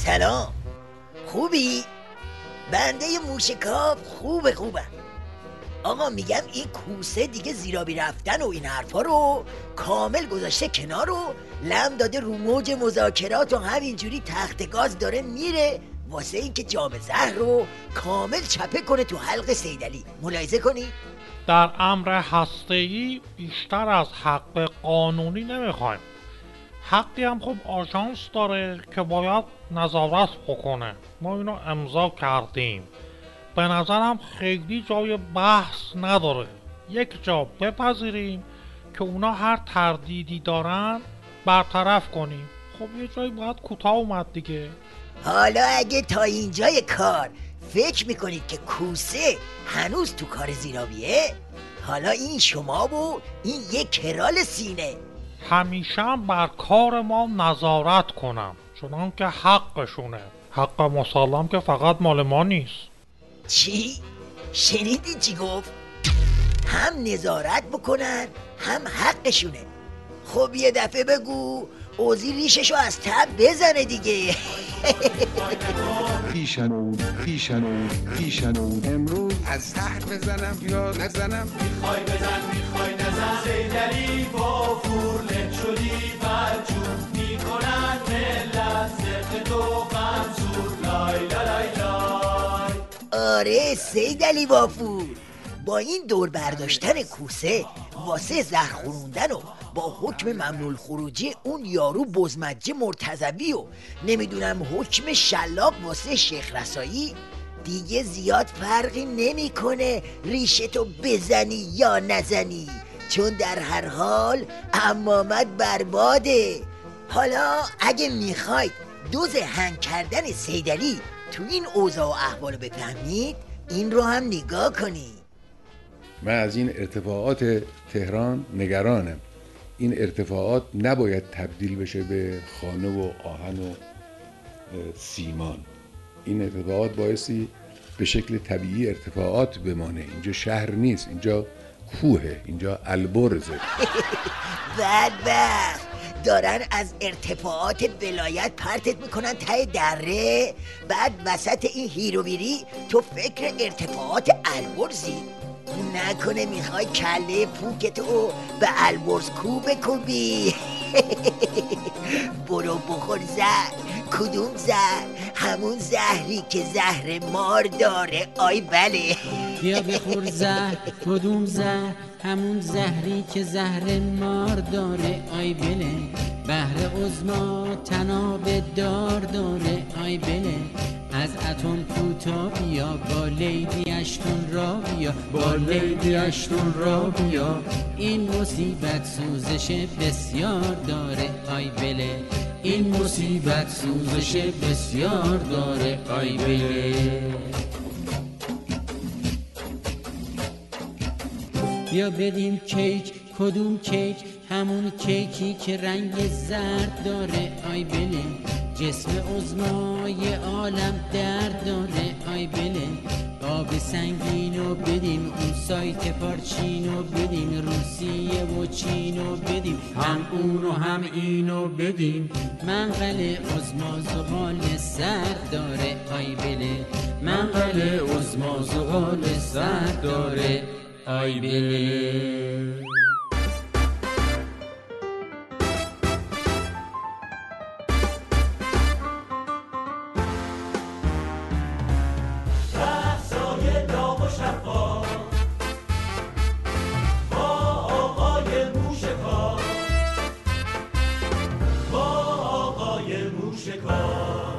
سلام، خوبی؟ بنده موشکاف خوبم. آقا میگم این کوسه دیگه زیرابی رفتن و این حرفا رو کامل گذاشته کنار و لم داده رو موج مذاکرات و همینجوری تخت گاز داره میره واسه این که جام زهر رو کامل چپه کنه تو حلق سیدعلی. ملاحظه کنی؟ در امر هسته‌ای بیشتر از حق قانونی نمیخوایم. حقی هم خب آژانس داره که باید نظارت بکنه. ما اینو امضا کردیم. به نظرم خیلی جای بحث نداره. یک جا بپذیریم که اونا هر تردیدی دارن برطرف کنیم. خب یه جایی باید کوتاه اومد دیگه. حالا اگه تا اینجای کار فکر میکنید که کوسه هنوز تو کار زیرابیه، حالا این شما و این یک کرال سینه. همیشه هم بر کار ما نظارت کنم، چون که حقشونه. حق مسلم که فقط مال ما نیست. چی؟ شنیدی چی گفت؟ هم نظارت بکنن هم حقشونه. خب یه دفعه بگو اوزی ریششو از تب بزنه دیگه. خیشنون امروز از تحت بزنم یا نزنم؟ میخوای بزن میخوای نزن، سیدعلی با فورله شدی برجون میکنن ملت زفت تو منصور لای لای لای. آره سیدعلی وافور، با این دور برداشتن کوسه واسه زهر خوروندن و با حکم ممنوع خروجی اون یارو بزمجه مرتضوی و نمیدونم حکم شلاق واسه شیخ رسایی، دیگه زیاد فرقی نمیکنه ریشتو بزنی یا نزنی، چون در هر حال عمامت برباده. حالا اگه میخواید دوز هنگ کردن سیدعلی تو این اوضاع و احوالو بفهمید، این رو هم نگاه کنید. من از این ارتفاعات تهران نگرانم. این ارتفاعات نباید تبدیل بشه به خانه و آهن و سیمان. این ارتفاعات بایستی به شکل طبیعی ارتفاعات بمانه. اینجا شهر نیست، اینجا کوهه، اینجا البرزه. بدبخت، دارن از ارتفاعات ولایت پرتت میکنن ته دره، بعد وسط این هیروویری تو فکر ارتفاعات البرزی؟ نکنه میخوای کله پوکتو به البرز کو بکوبی؟ برو بخور زهر. کدوم زهر؟ همون زهری که زهر مار داره. آی بله. بیا بخور زهر. کدوم زهر؟ همون زهری که زهر مار داره. آی بله. بهر عظما تناب دار داره. آی بله. از اتم کوتا بیا، با لیدی اشتون را بیا، با لیدی اشتون را بیا. این مصیبت سوزش بسیار داره. آی بله. این مصیبت سوزش بسیار داره. آی بله. بیا بدیم کیک. کدوم کیک؟ همون کیکی که رنگ زرد داره. آی بله. جسم عظمای عالم درد داره. آی بله. آب سنگینو بدیم، اون سایت پارچینو بدیم، روسیه و چینو بدیم، هم اونو هم اینو بدیم. منقل عظما زغال سر داره. آی بله. منقل عظما زغال سر داره. آی بله. موشکاف